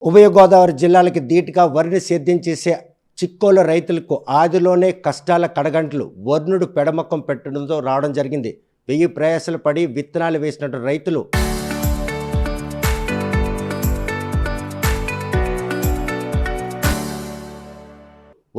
ఉభయ గోదావరి జిల్లాలకి ధీటుగా వరిని సేద్యం చేసే చిక్కోల రైతులకు ఆదిలోనే కష్టాల కడగంటలు వర్ణుడు పెడమొక్కం పెట్టడంతో రావడం జరిగింది. వెయ్యి ప్రయాసలు పడి విత్తనాలు వేసినట్టు రైతులు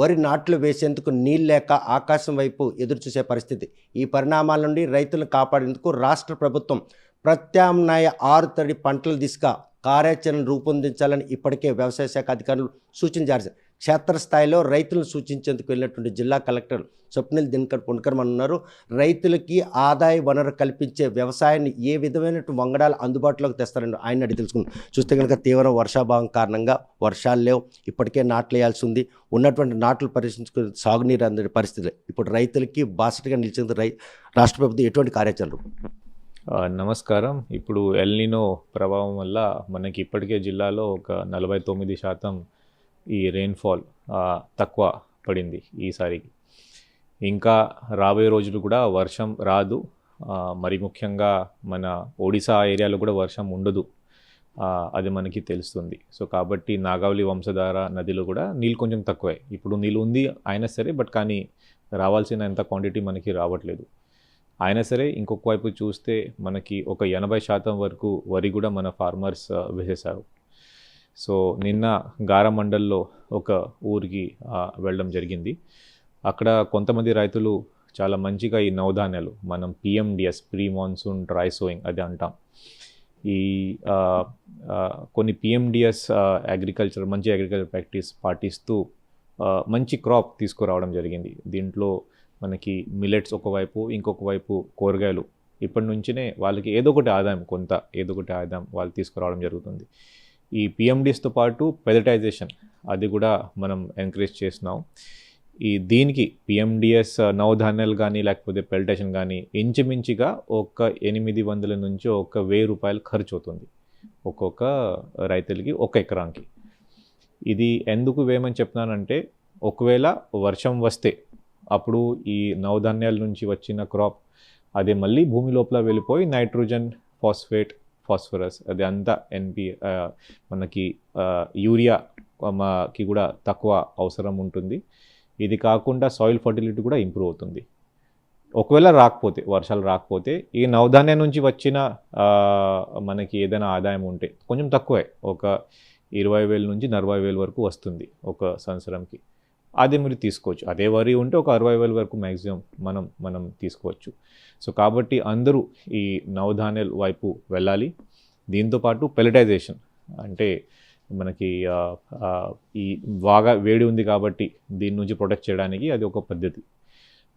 వరి నాట్లు వేసేందుకు నీళ్ళు లేక ఆకాశం వైపు ఎదురుచూసే పరిస్థితి. ఈ పరిణామాల నుండి రైతులను కాపాడేందుకు రాష్ట్ర ప్రభుత్వం ప్రత్యామ్నాయ ఆరుతడి పంటల దిశగా కార్యాచరణ రూపొందించాలని ఇప్పటికే వ్యవసాయ శాఖ అధికారులు సూచన జారీ చేశారు. క్షేత్రస్థాయిలో రైతులను సూచించేందుకు వెళ్ళినటువంటి జిల్లా కలెక్టర్ స్వప్నిల్ దినకర్ పుణ్కర్మన్ ఉన్నారు. రైతులకి ఆదాయ వనరు కల్పించే వ్యవసాయాన్ని ఏ విధమైనటువంటి వంగడాలు అందుబాటులోకి తెస్తారని ఆయన అడిగి తెలుసుకున్నాం. చూస్తే కనుక తీవ్ర వర్షాభావం కారణంగా వర్షాలు లేవు, ఇప్పటికే నాట్లు వేయాల్సి ఉంది. ఉన్నటువంటి నాట్లు పరీక్షించుకునే సాగునీరు అందని పరిస్థితులు ఇప్పుడు రైతులకి బాసటగా నిలిచేందుకు రాష్ట్ర ప్రభుత్వం ఎటువంటి కార్యాచరణలు? నమస్కారం. ఇప్పుడు ఎల్నినో ప్రభావం వల్ల మనకి ఇప్పటికే జిల్లాలో ఒక 49% ఈ రెయిన్ఫాల్ తక్కువ పడింది ఈసారికి. ఇంకా రాబోయే రోజులు కూడా వర్షం రాదు. మరి ముఖ్యంగా మన ఒడిశా ఏరియాలో కూడా వర్షం ఉండదు, అది మనకి తెలుస్తుంది. సో కాబట్టి నాగావళి వంశధార నదిలో కూడా నీళ్ళు కొంచెం తక్కువే. ఇప్పుడు నీళ్ళు ఉంది అయినా సరే, బట్ కానీ రావాల్సినంత క్వాంటిటీ మనకి రావట్లేదు. అయినా సరే ఇంకొక వైపు చూస్తే మనకి ఒక 80% వరకు వరి కూడా మన ఫార్మర్స్ వేసేశారు. సో నిన్న గారమండల్లో ఒక ఊరికి వెళ్ళడం జరిగింది. అక్కడ కొంతమంది రైతులు చాలా మంచిగా ఈ నవధాన్యాలు, మనం PMDS pre monsoon dry sowing అది అంటాం, ఈ కొన్ని PMDS మంచి అగ్రికల్చర్ ప్రాక్టీస్ పాటిస్తూ మంచి క్రాప్ తీసుకురావడం జరిగింది. దీంట్లో మనకి మిల్లెట్స్ ఒకవైపు, ఇంకొక వైపు కూరగాయలు. ఇప్పటి నుంచినే వాళ్ళకి ఏదో ఒకటి ఆదాయం వాళ్ళు తీసుకురావడం జరుగుతుంది. ఈ PMDSతో పాటు పెలటైజేషన్ అది కూడా మనం ఎంకరేజ్ చేస్తున్నాం. దీనికి PMDS నవధాన్యాలు కానీ లేకపోతే పెలటైజేషన్ కానీ ఇంచుమించుగా ఒక 800 నుంచి ఒక 1000 రూపాయలు ఖర్చు అవుతుంది ఒక్కొక్క రైతులకి, ఒక ఎకరానికి. ఇది ఎందుకు వేయమని చెప్తున్నానంటే, ఒకవేళ వర్షం వస్తే అప్పుడు ఈ నవధాన్యాల నుంచి వచ్చిన క్రాప్ అదే మళ్ళీ భూమి లోపల వెళ్ళిపోయి నైట్రోజన్, ఫాస్ఫేట్, ఫాస్ఫరస్ అది అంతా మనకి యూరియాకి కూడా తక్కువ అవసరం ఉంటుంది. ఇది కాకుండా సాయిల్ ఫర్టిలిటీ కూడా ఇంప్రూవ్ అవుతుంది. ఒకవేళ వర్షాలు రాకపోతే ఈ నవధాన్యం నుంచి వచ్చిన మనకి ఏదైనా ఆదాయం ఉంటే కొంచెం తక్కువే, ఒక 20,000 నుంచి 40,000 వరకు వస్తుంది ఒక సంవత్సరంకి. అదే మీరు తీసుకోవచ్చు. అదే వరి ఉంటే ఒక 60,000 వరకు మ్యాక్సిమం మనం తీసుకోవచ్చు. సో కాబట్టి అందరూ ఈ నవధాన్యాల వైపు వెళ్ళాలి. దీంతోపాటు పెలటైజేషన్ అంటే మనకి ఈ బాగా వేడి ఉంది కాబట్టి దీని నుంచి ప్రొటెక్ట్ చేయడానికి అది ఒక పద్ధతి.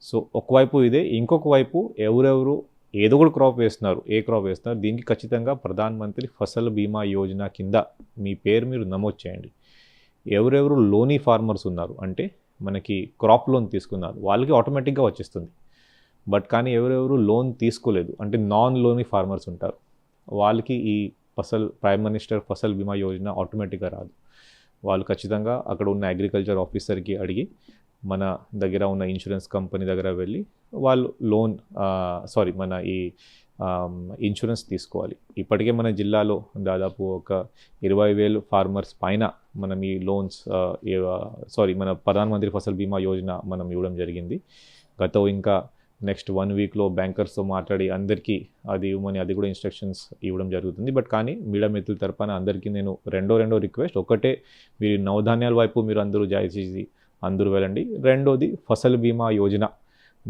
సో ఒకవైపు ఇదే, ఇంకొక వైపు ఎవరెవరు ఏదో ఒక క్రాప్ వేస్తున్నారు, ఏ క్రాప్ వేస్తున్నారు, దీనికి ఖచ్చితంగా ప్రధాన్ మంత్రి ఫసల్ బీమా యోజన కింద మీ పేరు మీరు నమోదు చేయండి. ఎవరెవరు లోనీ ఫార్మర్స్ ఉన్నారు అంటే మనకి క్రాప్ లోన్ తీసుకున్నారు వాళ్ళకి ఆటోమేటిక్గా వచ్చేస్తుంది. బట్ కానీ ఎవరెవరు లోన్ తీసుకోలేదు అంటే నాన్ లోనీ ఫార్మర్స్ ఉంటారు, వాళ్ళకి ఈ ప్రైమ్ మినిస్టర్ ఫసల్ బీమా యోజన ఆటోమేటిక్గా రాదు. వాళ్ళు ఖచ్చితంగా అక్కడ ఉన్న అగ్రికల్చర్ ఆఫీసర్కి అడిగి మన దగ్గర ఉన్న ఇన్సూరెన్స్ కంపెనీ దగ్గర వెళ్ళి వాళ్ళు మన ఈ ఇన్సూరెన్స్ తీసుకోవాలి. ఇప్పటికే మన జిల్లాలో దాదాపు ఒక 20,000 ఫార్మర్స్ పైన మనం ఈ లోన్స్ మన ప్రధాన మంత్రి ఫసల్ బీమా యోజన మనం ఇవ్వడం జరిగింది. ఇంకా నెక్స్ట్ 1 వీక్లో బ్యాంకర్స్తో మాట్లాడి అందరికీ అది ఇవ్వమని అది కూడా ఇన్స్ట్రక్షన్స్ ఇవ్వడం జరుగుతుంది. బట్ కానీ మీడియా మిత్రుల తరపున అందరికీ నేను రెండో రిక్వెస్ట్, ఒకటే మీరు నవధాన్యాల వైపు మీరు అందరూ చేసి అందరూ వెళ్ళండి. రెండోది ఫసల్ బీమా యోజన,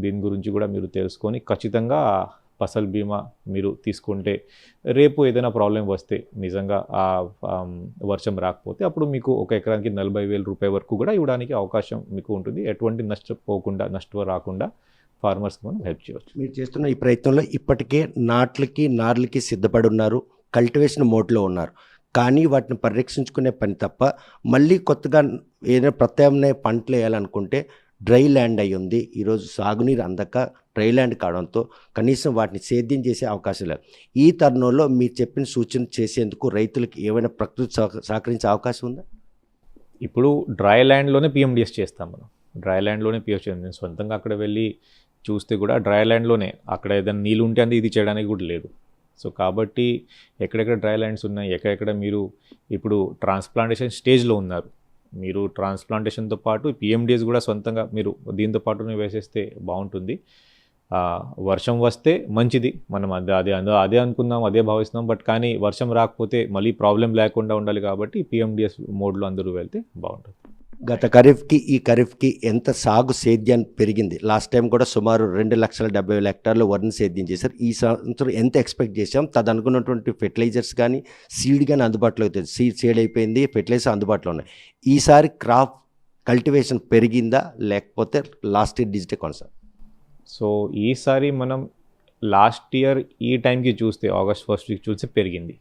దీని గురించి కూడా మీరు తెలుసుకొని ఖచ్చితంగా ఫసల్ బీమా మీరు తీసుకుంటే రేపు ఏదైనా ప్రాబ్లం వస్తే నిజంగా వర్షం రాకపోతే అప్పుడు మీకు ఒక ఎకరానికి 40,000 రూపాయల వరకు కూడా ఇవ్వడానికి అవకాశం మీకు ఉంటుంది. ఎటువంటి నష్టం రాకుండా ఫార్మర్స్కి మనం హెల్ప్ చేయవచ్చు. మీరు చేస్తున్న ఈ ప్రయత్నంలో ఇప్పటికే నార్లకి సిద్ధపడి ఉన్నారు, కల్టివేషన్ మోడ్లో ఉన్నారు. కానీ వాటిని పరిరక్షించుకునే పని తప్ప మళ్ళీ కొత్తగా ఏదైనా ప్రత్యామ్నాయ పంటలు వేయాలనుకుంటే డ్రై ల్యాండ్ అయి ఉంది. ఈరోజు సాగునీరు అందక డ్రై ల్యాండ్ కావడంతో కనీసం వాటిని సేద్యం చేసే అవకాశం లేదు. ఈ తరుణంలో మీరు చెప్పిన సూచన చేసేందుకు రైతులకు ఏమైనా ప్రకృతి సహకరించే అవకాశం ఉందా? ఇప్పుడు డ్రై ల్యాండ్లోనే PMDS చేస్తాం మనం. డ్రై ల్యాండ్లోనే నేను సొంతంగా అక్కడ వెళ్ళి చూస్తే కూడా డ్రై ల్యాండ్లోనే అక్కడ ఏదైనా నీళ్ళు ఉంటే అది ఇది చేయడానికి కూడా లేదు. సో కాబట్టి ఎక్కడెక్కడ డ్రై ల్యాండ్స్ ఉన్నాయి, ఎక్కడెక్కడ మీరు ఇప్పుడు ట్రాన్స్ప్లాంటేషన్ స్టేజ్లో ఉన్నారు, మీరు ట్రాన్స్ప్లాంటేషన్తో పాటు పిఎండిఎస్ కూడా సొంతంగా మీరు దీంతో పాటునే వేసేస్తే బాగుంటుంది. వర్షం వస్తే మంచిది, మనం అదే అనుకుందాం, అదే భావిస్తున్నాం. బట్ కానీ వర్షం రాకపోతే మళ్ళీ ప్రాబ్లం లేకుండా ఉండాలి కాబట్టి పిఎండిఎస్ మోడ్లో అందరూ వెళ్తే బాగుంటుంది. గత ఖరీఫ్కి ఈ ఖరీఫ్కి ఎంత సాగు సేద్యం పెరిగింది? లాస్ట్ టైం కూడా సుమారు 2,70,000 హెక్టార్లు వరిని సేద్యం చేశారు. ఈ సంవత్సరం ఎంత ఎక్స్పెక్ట్ చేశాం? తదనుకున్నటువంటి ఫెర్టిలైజర్స్ కానీ సీడ్ కానీ అందుబాటులో అవుతుంది. సీడ్ అయిపోయింది, ఫెర్టిలైజర్స్ అందుబాటులో ఉన్నాయి. ఈసారి క్రాప్ కల్టివేషన్ పెరిగిందా లేకపోతే లాస్ట్ ఇయర్ డిజిటే కొనసాగు? సో ఈసారి మనం లాస్ట్ ఇయర్ ఈ టైంకి చూస్తే ఆగస్ట్ ఫస్ట్ వీక్ చూస్తే పెరిగింది.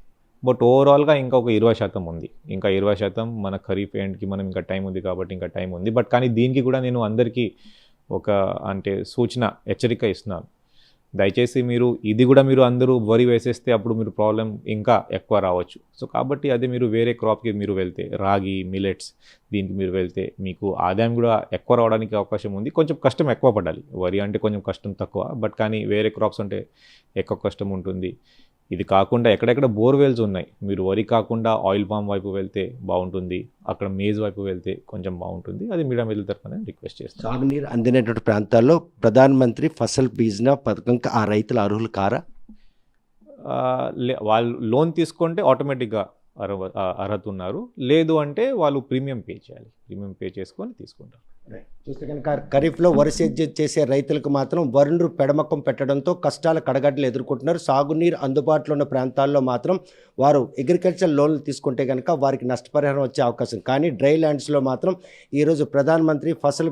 బట్ ఓవరాల్గా ఇంకా ఒక 20% ఉంది. ఇంకా 20% మన ఖరీఫ్ ఎండ్కి మనం ఇంకా టైం ఉంది కాబట్టి ఇంకా టైం ఉంది. బట్ కానీ దీనికి కూడా నేను అందరికీ ఒక సూచన, హెచ్చరిక ఇస్తున్నాను. దయచేసి ఇది కూడా మీరు అందరూ వరి వేసేస్తే అప్పుడు మీరు ప్రాబ్లం ఇంకా ఎక్కువ రావచ్చు. సో కాబట్టి అదే మీరు వేరే క్రాప్కి మీరు వెళ్తే, రాగి, మిలెట్స్ దీనికి మీరు వెళ్తే మీకు ఆదాయం కూడా ఎక్కువ రావడానికి అవకాశం ఉంది. కొంచెం కష్టం ఎక్కువ పడాలి. వరి అంటే కొంచెం కష్టం తక్కువ, బట్ కానీ వేరే క్రాప్స్ అంటే ఎక్కువ కష్టం ఉంటుంది. ఇది కాకుండా ఎక్కడెక్కడ బోర్వెల్స్ ఉన్నాయి, మీరు వరి కాకుండా ఆయిల్ పామ్ వైపు వెళ్తే బాగుంటుంది, అక్కడ మేజ్ వైపు వెళ్తే కొంచెం బాగుంటుంది. అది మీడియం వెళ్ళి తరఫున రిక్వెస్ట్ చేస్తాను. సాగునీరు అందినటువంటి ప్రాంతాల్లో ప్రధానమంత్రి ఫసల్ బీమా పథకంకి ఆ రైతులు అర్హులు కారా? వాళ్ళు లోన్ తీసుకుంటే ఆటోమేటిక్గా అర్హత ఉన్నారు. లేదు అంటే వాళ్ళు ప్రీమియం పే చేయాలి. ప్రీమియం పే చేసుకొని తీసుకుంటారు. చూస్తే కనుక ఖరీఫ్లో వరి సేద్యం చేసే రైతులకు మాత్రం వరుణుడు పెడమకం పెట్టడంతో కష్టాల కడగడ్డలు ఎదుర్కొంటున్నారు. సాగునీరు అందుబాటులో ఉన్న ప్రాంతాల్లో మాత్రం వారు అగ్రికల్చర్ లోన్లు తీసుకుంటే కనుక వారికి నష్టపరిహారం వచ్చే అవకాశం. కానీ డ్రై ల్యాండ్స్లో మాత్రం ఈరోజు ప్రధానమంత్రి ఫసల్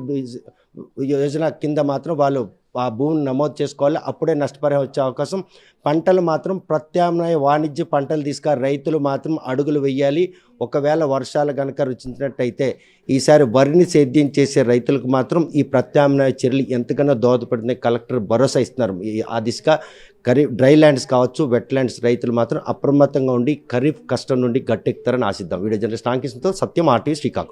యోజన కింద మాత్రం వాళ్ళు ఆ భూమిని నమోదు చేసుకోవాలి, అప్పుడే నష్టపరిహారం వచ్చే అవకాశం. పంటలు మాత్రం ప్రత్యామ్నాయ వాణిజ్య పంటలు రైతులు మాత్రం అడుగులు వేయాలి. ఒకవేళ వర్షాలు కనుక రుచించినట్టయితే ఈసారి వరిని సేద్యం చేసే రైతులకు మాత్రం ఈ ప్రత్యామ్నాయ చర్యలు ఎంతగానో దోహదపడుతున్నాయి. కలెక్టర్ భరోసా ఇస్తున్నారు. ఆ దిశగా ఖరీఫ్ డ్రై ల్యాండ్స్ కావచ్చు, వెట్ ల్యాండ్స్ రైతులు మాత్రం అప్రమత్తంగా ఉండి ఖరీఫ్ కష్టం నుండి గట్టెక్కుతారని ఆశిద్దాం. వీడియో జర్నలిస్ట్ ఆంకిష్తో సత్యం, RTV శ్రీకాకుళం.